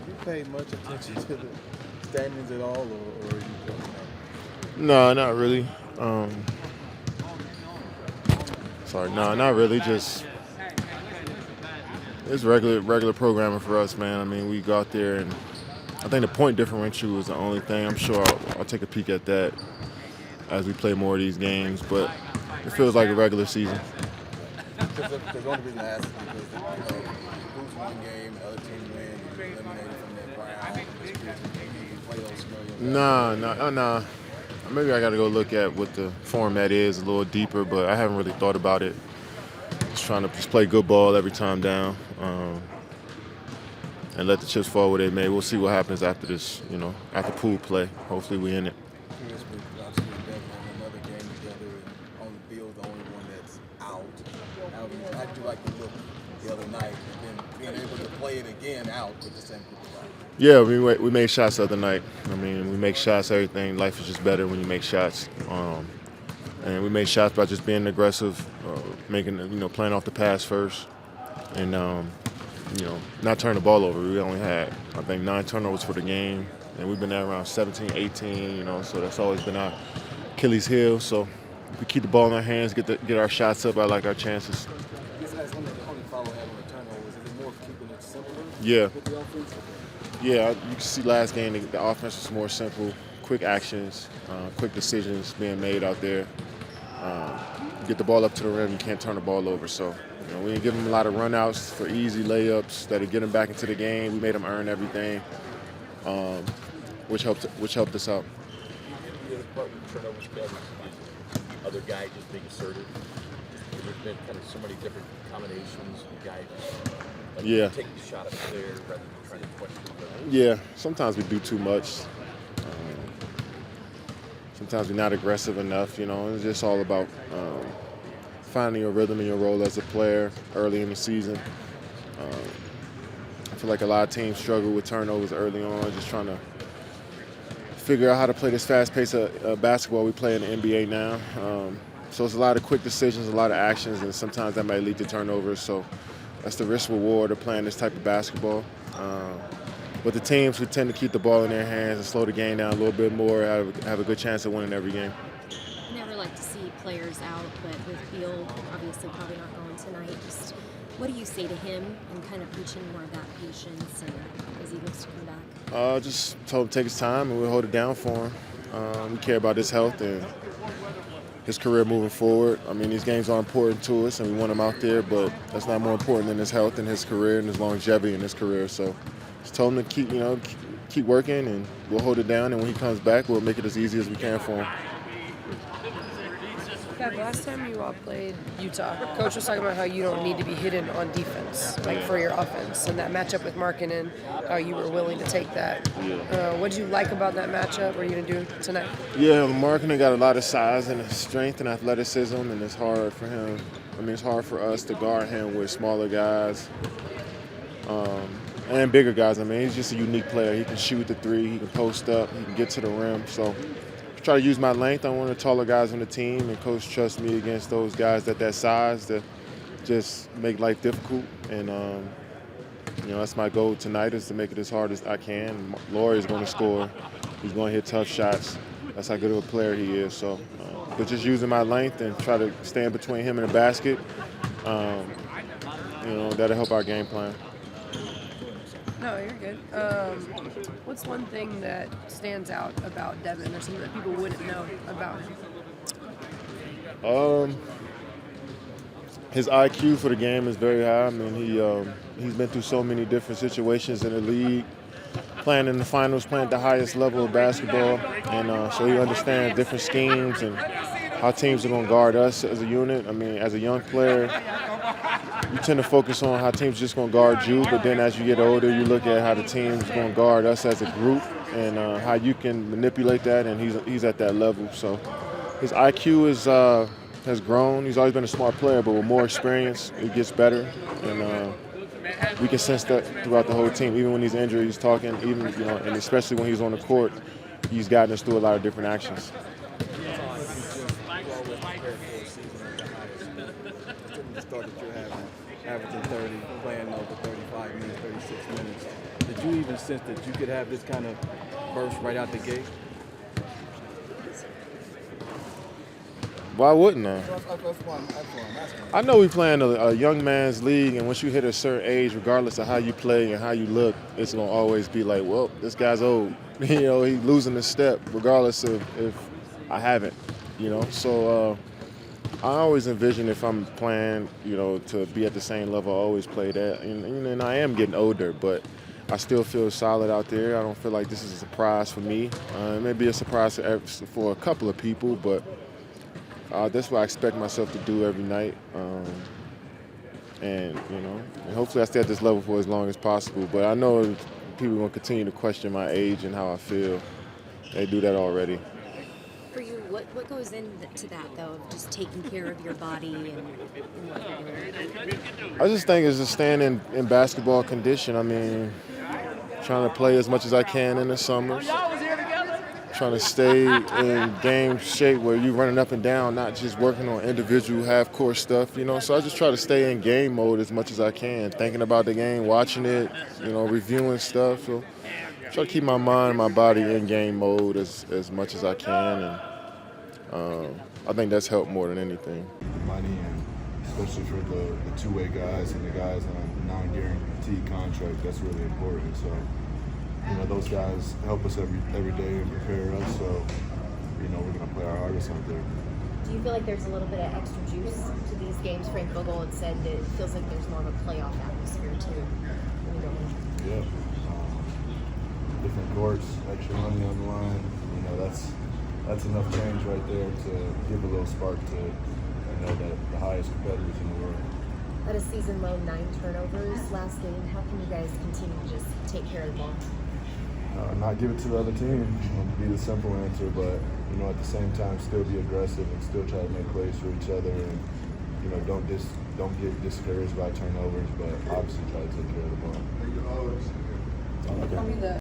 Have you paid much attention to the standings at all, or are you just No, not really. Sorry, no, not really. Just it's regular programming for us, man. I mean, we go out there, and I think the point differential is the only thing. I'm sure I'll take a peek at that as we play more of these games, but it feels like a regular season. because the only reason I ask is because you lose one game, the other team win, you're eliminated from that round. You play those scenarios out Nah, there. nah, nah. Maybe I got to go look at what the format is a little deeper, but I haven't really thought about it. Just trying to just play good ball every time down, and let the chips fall where they may. We'll see what happens after this, after pool play. Hopefully we in it. Curious, but obviously Devin having another game together, and on the field, the only one that's out. How did you like the look the other night, and then being able to play it again out with the same group of guys? Yeah, we made shots the other night. I mean, we make shots, everything. Life is just better when you make shots. And we made shots by just being aggressive, playing off the pass first, and not turning the ball over. We only had, I think, 9 turnovers for the game, and we've been at around 17, 18. So that's always been our Achilles heel. So if we keep the ball in our hands, get our shots up, I like our chances. This last one, the only follow had on the turnovers. Is it more of keeping it simpler Yeah. with the offense? Yeah, you can see last game the offense was more simple, quick actions, quick decisions being made out there. Get the ball up to the rim, you can't turn the ball over. So we didn't give them a lot of runouts for easy layups that'll get them back into the game. We made them earn everything, which helped us out. The other part with the turnovers, other guy just being assertive. There's been kind of so many different combinations. The guy just take the shot up there rather than trying to question it. Yeah, sometimes we do too much. Sometimes we're not aggressive enough. It's just all about finding your rhythm and your role as a player early in the season. I feel like a lot of teams struggle with turnovers early on, just trying to figure out how to play this fast pace of basketball we play in the NBA now. So it's a lot of quick decisions, a lot of actions, and sometimes that might lead to turnovers. So that's the risk reward of playing this type of basketball. But the teams who tend to keep the ball in their hands and slow the game down a little bit more have a good chance of winning every game. Never like to see players out, but with Beal obviously probably not going tonight, just what do you say to him and kind of preaching more of that patience and as he looks to come back? Just told him to take his time and we'll hold it down for him. We care about his health and his career moving forward. I mean, these games are important to us and we want him out there, but that's not more important than his health and his career and his longevity in his career. So just told him to keep working and we'll hold it down, and when he comes back, we'll make it as easy as we can for him. Kev, last time you all played Utah, Coach was talking about how you don't need to be hidden on defense, like for your offense, and that matchup with Markkanen, how you were willing to take that. What did you like about that matchup? What are you going to do tonight? Yeah, Markkanen got a lot of size and strength and athleticism, and it's hard for him. I mean, it's hard for us to guard him with smaller guys and bigger guys. I mean, he's just a unique player. He can shoot the three, he can post up, he can get to the rim. So try to use my length. I'm one of the taller guys on the team, and Coach trusts me against those guys at that size to just make life difficult. And that's my goal tonight, is to make it as hard as I can. Laurie is going to score. He's going to hit tough shots. That's how good of a player he is. So, but just using my length and try to stand between him and the basket, that'll help our game plan. No, you're good. What's one thing that stands out about Devin or something that people wouldn't know about him? His IQ for the game is very high. I mean, he's been through so many different situations in the league, playing in the finals, playing at the highest level of basketball, and so he understands different schemes and how teams are going to guard us as a unit. I mean, as a young player, you tend to focus on how teams are just going to guard you, but then as you get older, you look at how the team's going to guard us as a group and how you can manipulate that, and he's at that level. So his IQ has grown. He's always been a smart player, but with more experience, it gets better, and we can sense that throughout the whole team. Even when he's injured, he's talking, and especially when he's on the court, he's gotten us through a lot of different actions. The start that you're having, averaging 30, playing over 35 minutes, 36 minutes. Did you even sense that you could have this kind of burst right out the gate? Why wouldn't I? That's why I'm asking. I know we playing a young man's league, and once you hit a certain age, regardless of how you play and how you look, it's gonna always be like, well, this guy's old. You know, he's losing the step, regardless of if I haven't. You know, so I always envision if I'm playing, you know, to be at the same level I always played at, and I am getting older, but I still feel solid out there. I don't feel like this is a surprise for me. It may be a surprise for a couple of people, but that's what I expect myself to do every night. And, you know, and hopefully I stay at this level for as long as possible. But I know people are going to continue to question my age and how I feel. They do that already. For you, what goes into that, though, of just taking care of your body and what you're doing? I just think it's just staying in basketball condition. I mean, trying to play as much as I can in the summers. Trying to stay in game shape where you're running up and down, not just working on individual half-court stuff, you know. So I just try to stay in game mode as much as I can, thinking about the game, watching it, you know, reviewing stuff. So try to keep my mind and my body in game mode as much as I can, and I think that's helped more than anything. Money, and especially for the two-way guys and the guys on a non-guaranteed contract, that's really important. So, you know, those guys help us every day and prepare us. So, you know, we're going to play our hardest out there. Do you feel like there's a little bit of extra juice to these games? Frank Vogel had said that it feels like there's more of a playoff atmosphere too. Yeah. Different courts, extra money on the line. You know, that's enough change right there to give a little spark to, you know, the highest competitors in the world. At a season low 9 turnovers last game, how can you guys continue to just take care of the ball? Not give it to the other team would be the simple answer, but, you know, at the same time still be aggressive and still try to make plays for each other, and, you know, don't get discouraged by turnovers, but obviously try to take care of the ball. Tell me the